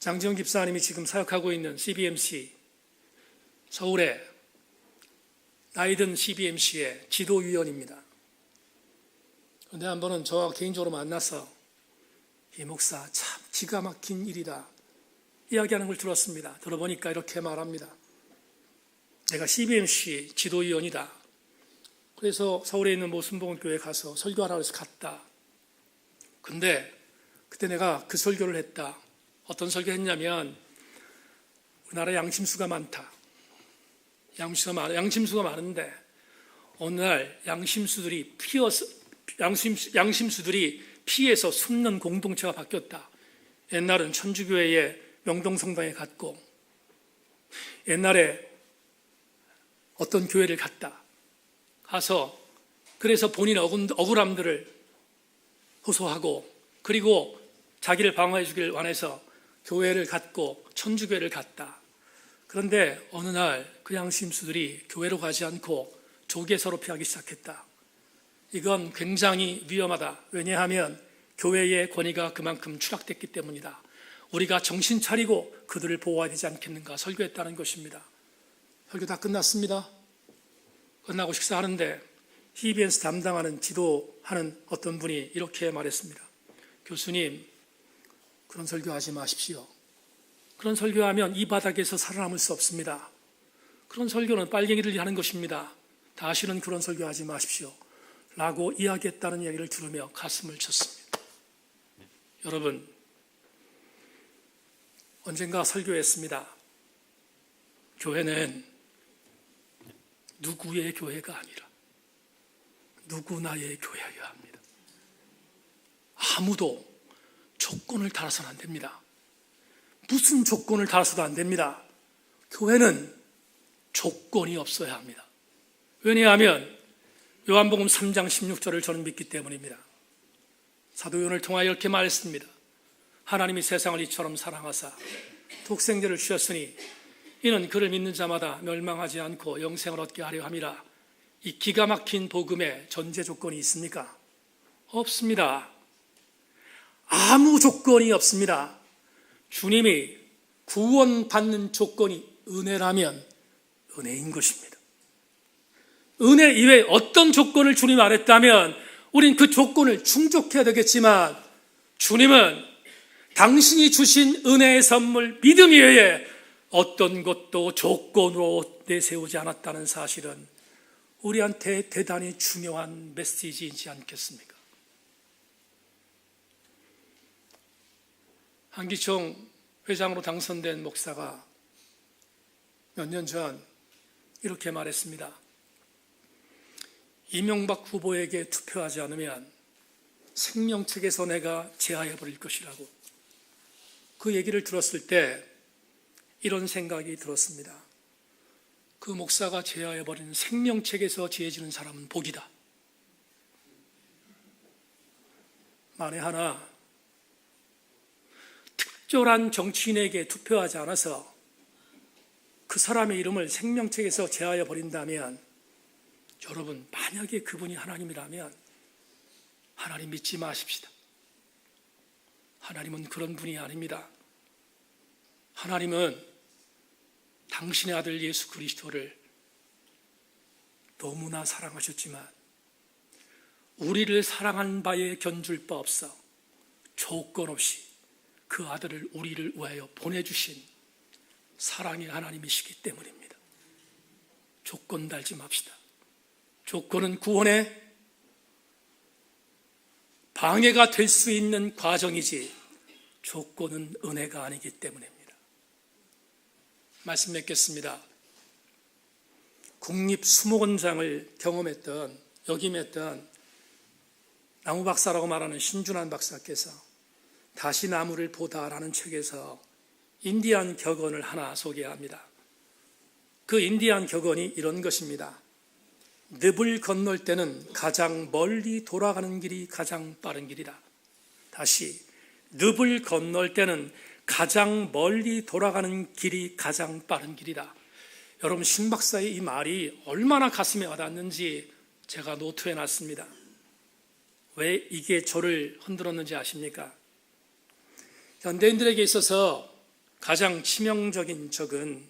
장지영 집사님이 지금 사역하고 있는 CBMC, 서울의 나이든 CBMC의 지도위원입니다. 그런데 한 번은 저와 개인적으로 만나서 이 목사 참 기가 막힌 일이다 이야기하는 걸 들었습니다. 들어보니까 이렇게 말합니다. 내가 CBMC 지도위원이다. 그래서 서울에 있는 모순복음교회에 가서 설교하라고 해서 갔다. 근데 그때 내가 그 설교를 했다. 어떤 설교를 했냐면 우리나라에 양심수가 많다. 양심수가 많은데 어느 날 양심수들이 피해서 숨는 공동체가 바뀌었다. 옛날은 천주교회의 명동성당에 갔고 옛날에 어떤 교회를 갔다. 가서 그래서 본인의 억울함들을 호소하고 그리고 자기를 방어해 주길 원해서 교회를 갔고 천주교회를 갔다. 그런데 어느 날 그 양심수들이 교회로 가지 않고 조계 서럽히하기 시작했다. 이건 굉장히 위험하다. 왜냐하면 교회의 권위가 그만큼 추락됐기 때문이다. 우리가 정신 차리고 그들을 보호해야 되지 않겠는가 설교했다는 것입니다. 설교 다 끝났습니다. 끝나고 식사하는데 히비엔스 담당하는 지도하는 어떤 분이 이렇게 말했습니다. 교수님, 그런 설교하지 마십시오. 그런 설교하면 이 바닥에서 살아남을 수 없습니다. 그런 설교는 빨갱이들이 하는 것입니다. 다시는 그런 설교하지 마십시오. 라고 이야기했다는 이야기를 들으며 가슴을 쳤습니다. 여러분, 언젠가 설교했습니다. 교회는 누구의 교회가 아니라 누구나의 교회여야 합니다. 아무도 조건을 달아서는 안 됩니다. 무슨 조건을 달아서도 안 됩니다. 교회는 조건이 없어야 합니다. 왜냐하면 요한복음 3장 16절을 저는 믿기 때문입니다. 사도 요한을 통하여 이렇게 말했습니다. 하나님이 세상을 이처럼 사랑하사 독생자를 주셨으니 이는 그를 믿는 자마다 멸망하지 않고 영생을 얻게 하려 함이라. 이 기가 막힌 복음에 전제 조건이 있습니까? 없습니다. 아무 조건이 없습니다. 주님이 구원받는 조건이 은혜라면 은혜인 것입니다. 은혜 이외에 어떤 조건을 주님 안했다면 우린 그 조건을 충족해야 되겠지만 주님은 당신이 주신 은혜의 선물 믿음 이외에 어떤 것도 조건으로 내세우지 않았다는 사실은 우리한테 대단히 중요한 메시지이지 않겠습니까? 한기총 회장으로 당선된 목사가 몇 년 전 이렇게 말했습니다. 이명박 후보에게 투표하지 않으면 생명책에서 내가 제하해버릴 것이라고. 그 얘기를 들었을 때 이런 생각이 들었습니다. 그 목사가 제하해버리는 생명책에서 제해지는 사람은 복이다. 만에 하나 특별한 정치인에게 투표하지 않아서 그 사람의 이름을 생명책에서 제하여 버린다면, 여러분, 만약에 그분이 하나님이라면 하나님 믿지 마십시다. 하나님은 그런 분이 아닙니다. 하나님은 당신의 아들 예수 그리스도를 너무나 사랑하셨지만 우리를 사랑한 바에 견줄 바 없어 조건 없이 그 아들을 우리를 위하여 보내주신 사랑의 하나님이시기 때문입니다. 조건 달지 맙시다. 조건은 구원의 방해가 될 수 있는 과정이지 조건은 은혜가 아니기 때문입니다. 말씀 맺겠습니다. 국립수목원장을 역임했던 나무박사라고 말하는 신준환 박사께서 다시 나무를 보다라는 책에서 인디안 격언을 하나 소개합니다. 그 인디안 격언이 이런 것입니다. 늪을 건널 때는 가장 멀리 돌아가는 길이 가장 빠른 길이다. 다시, 늪을 건널 때는 가장 멀리 돌아가는 길이 가장 빠른 길이다. 여러분, 신 박사의 이 말이 얼마나 가슴에 와닿는지 제가 노트에 놨습니다. 왜 이게 저를 흔들었는지 아십니까? 현대인들에게 있어서 가장 치명적인 적은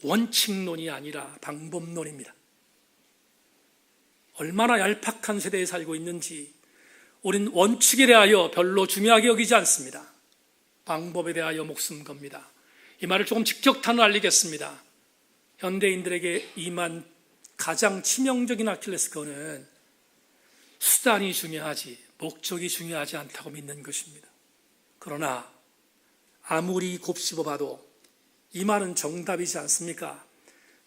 원칙론이 아니라 방법론입니다. 얼마나 얄팍한 세대에 살고 있는지 우린 원칙에 대하여 별로 중요하게 여기지 않습니다. 방법에 대하여 목숨 겁니다. 이 말을 조금 직격탄으로 알리겠습니다. 현대인들에게 임한 가장 치명적인 아킬레스건은 수단이 중요하지 목적이 중요하지 않다고 믿는 것입니다. 그러나 아무리 곱씹어 봐도 이 말은 정답이지 않습니까?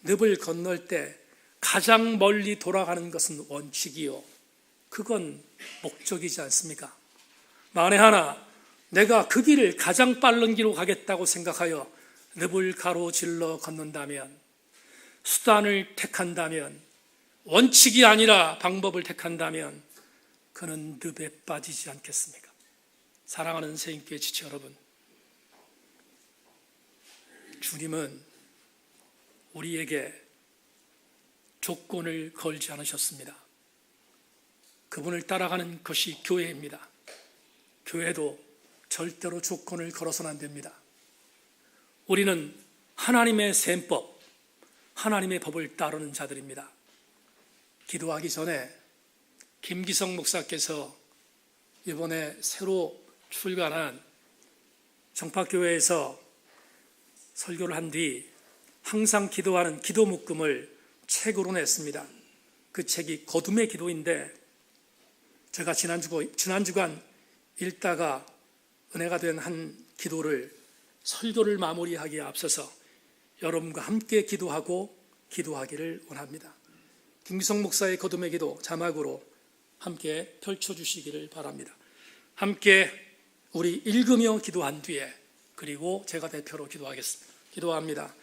늪을 건널 때 가장 멀리 돌아가는 것은 원칙이요, 그건 목적이지 않습니까? 만에 하나 내가 그 길을 가장 빠른 길로 가겠다고 생각하여 늪을 가로질러 걷는다면, 수단을 택한다면, 원칙이 아니라 방법을 택한다면 그는 늪에 빠지지 않겠습니까? 사랑하는 새인교회 지체 여러분, 주님은 우리에게 조건을 걸지 않으셨습니다. 그분을 따라가는 것이 교회입니다. 교회도 절대로 조건을 걸어서는 안 됩니다. 우리는 하나님의 셈법, 하나님의 법을 따르는 자들입니다. 기도하기 전에 김기성 목사께서 이번에 새로 출간한 정파교회에서 설교를 한 뒤 항상 기도하는 기도 묶음을 책으로 냈습니다. 그 책이 거둠의 기도인데 제가 지난주간 읽다가 은혜가 된 한 기도를 설교를 마무리하기에 앞서서 여러분과 함께 기도하고 기도하기를 원합니다. 김기성 목사의 거둠의 기도 자막으로 함께 펼쳐주시기를 바랍니다. 함께 우리 읽으며 기도한 뒤에 그리고 제가 대표로 기도하겠습니다. 기도합니다.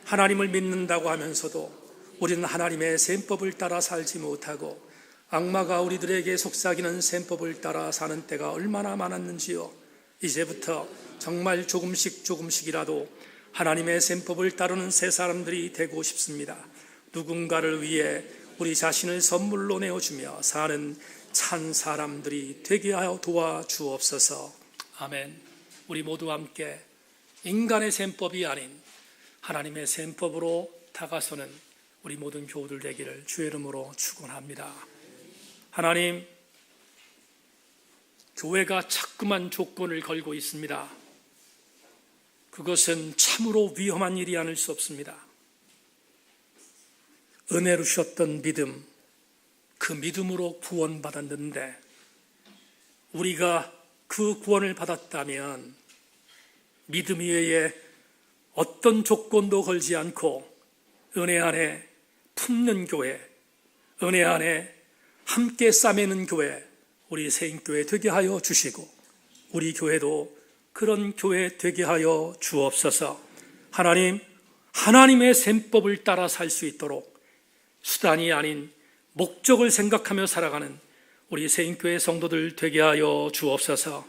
하나님을 믿는다고 하면서도 우리는 하나님의 셈법을 따라 살지 못하고 악마가 우리들에게 속삭이는 셈법을 따라 사는 때가 얼마나 많았는지요. 이제부터 정말 조금씩이라도 하나님의 셈법을 따르는 새 사람들이 되고 싶습니다. 누군가를 위해 우리 자신을 선물로 내어주며 사는 찬 사람들이 되게 하여 도와주옵소서. 아멘. 우리 모두 함께 인간의 셈법이 아닌 하나님의 셈법으로 다가서는 우리 모든 교우들 되기를 주의 이름으로 축원합니다. 하나님, 교회가 자꾸만 조건을 걸고 있습니다. 그것은 참으로 위험한 일이 아닐 수 없습니다. 은혜로 주셨던 믿음, 그 믿음으로 구원받았는데 우리가 그 구원을 받았다면 믿음 위에 어떤 조건도 걸지 않고 은혜 안에 품는 교회, 은혜 안에 함께 싸매는 교회, 우리 새인교회 되게 하여 주시고 우리 교회도 그런 교회 되게 하여 주옵소서. 하나님의 셈법을 따라 살 수 있도록 수단이 아닌 목적을 생각하며 살아가는 우리 새인교회 성도들 되게 하여 주옵소서.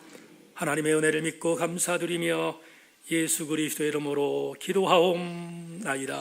하나님의 은혜를 믿고 감사드리며 예수 그리스도의 이름으로 기도하옵나이다.